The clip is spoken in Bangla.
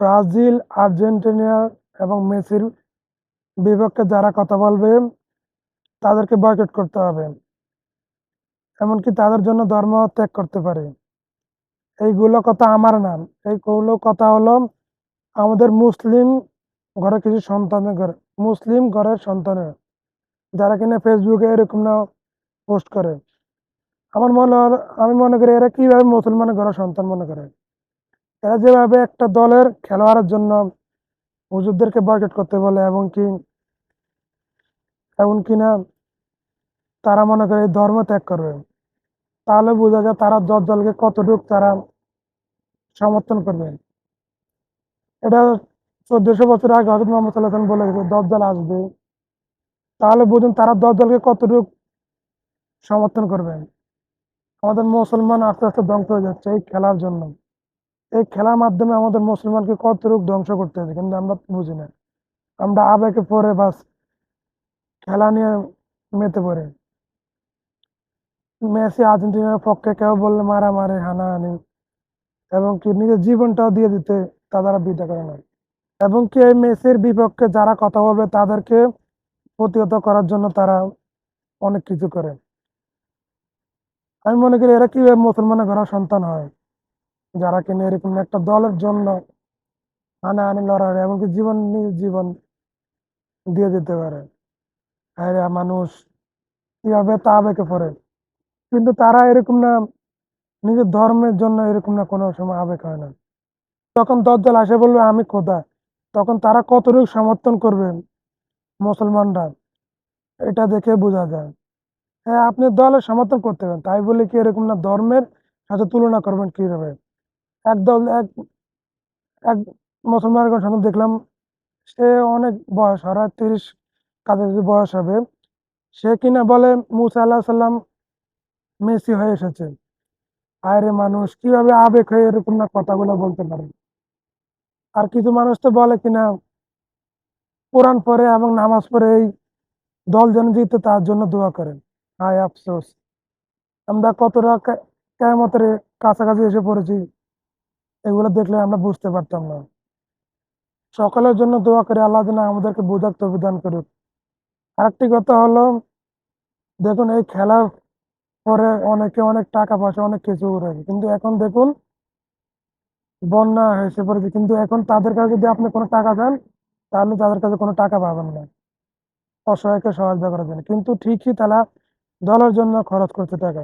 ব্রাজিল, আর্জেন্টিনা এবং মেসির বিপক্ষে যারা কথা বলবে তাদেরকে বয়কট করতে হবে। এমনকি তাদের জন্য ধর্ম ত্যাগ করতে পারে। এইগুলো কথা আমার না। এইগুলো কথা হলো আমাদের মুসলিম ঘরে কিছু সন্তানের ঘরে, মুসলিম ঘরের সন্তানের, যারা কিনা ফেসবুকে এরকম না পোস্ট করে। আমার মনে হয়, আমি মনে করি এরা কিভাবে মুসলমানের ঘরের সন্তান মনে করে। এরা যেভাবে একটা দলের খেলোয়াড়ের জন্য হুজুরদেরকে বয়কট করতে বলে, এবং কি এমন কিনা তারা মনে করে এই ধর্ম ত্যাগ করবে, তাহলে বোঝা যায় তারা দলকে কতটুকু তারা সমর্থন করবে। এটা 1400 বছর আগে হযরত মুহাম্মদ সাল্লাল্লাহু আলাইহি ওয়াসাল্লাম বলে গেছে দজ্জাল আসবে। তাহলে বুঝুন তারা দলকে কতটুকু সমর্থন করবে। আমাদের মুসলমান আস্তে আস্তে ধ্বংস হয়ে যাচ্ছে এই খেলার জন্য। এই খেলার মাধ্যমে আমাদের মুসলমানকে কতটুকু ধ্বংস করতে হবে, কিন্তু আমরা বুঝি না। আমরা আবেগে পড়ে বাস খেলা নিয়ে মেতে পড়ে। মেসি আর্জেন্টিনার পক্ষে কেউ বললে মারামারি, হানাহানি, এবং কি নিজের জীবনটাও দিয়ে দিতে তারা বিটা করে না। এবং কি এই মেসির বিপক্ষে যারা কথা বলবে তাদেরকে প্রতিহত করার জন্য তারা অনেক কিছু করে। আমি মনে করি এরা কিভাবে মুসলমানের ঘরের সন্তান হয়, যারা কিনা এরকম একটা দলের জন্য হানাহানি, লড়াই, এমনকি নিজের জীবন দিয়ে দিতে পারে। আর মানুষ কিভাবে তা আবেগে পড়ে, কিন্তু তারা এরকম না, নিজের ধর্মের জন্য এরকম না, কোনো সময় আবেগ হয় না। তখন দজ্জাল আসে বলবে আমি খোদা, তখন তারা কতটুকু সমর্থন করবে মুসলমানরা, এটা দেখে বোঝা যায়। হ্যাঁ, আপনি দলের সমর্থন করতে পারেন, তাই বলে কি এরকম না ধর্মের সাথে তুলনা করবেন কিভাবে। এক দল এক এক মুসলমানের সাথে দেখলাম, সে অনেক বয়স, আর 30 কাছাকাছি বয়স হবে, সে কিনা বলে মুসা আল্লাহ সাল্লাম মেসি হয়ে এসেছে। আরে মানুষ কিভাবে আবেগ হয়ে এরকম না কথাগুলো বলতে পারে। আর কিছু মানুষ তো বলে কিনা কোরআন পড়ে এবং নামাজ পড়ে এই দল যেন জিতে তার জন্য দোয়া করেন। হায় আফসোস, আমরা কতটা কেয়ামতের কাছাকাছি এসে পড়েছি, এগুলো দেখলে আমরা বুঝতে পারতাম না। সকলের জন্য দোয়া করে আল্লাহ যেন আমাদেরকে বোঝার তৌফিক দান করুক। আরেকটি কথা হলো, দেখুন এই খেলার পরে অনেকে অনেক টাকা পয়সা অনেক কিছু উড়েছে, কিন্তু এখন দেখুন বন্যা হয়েছে পড়েছে, কিন্তু এখন তাদের কাছে যদি আপনি কোনো টাকা দেন, তাহলে তাদের কাছে কোনো টাকা পাবেন না অসহায়কে সহযোগিতা করার জন্য, কিন্তু ঠিকই তারা দলের জন্য খরচ করতে টাকা।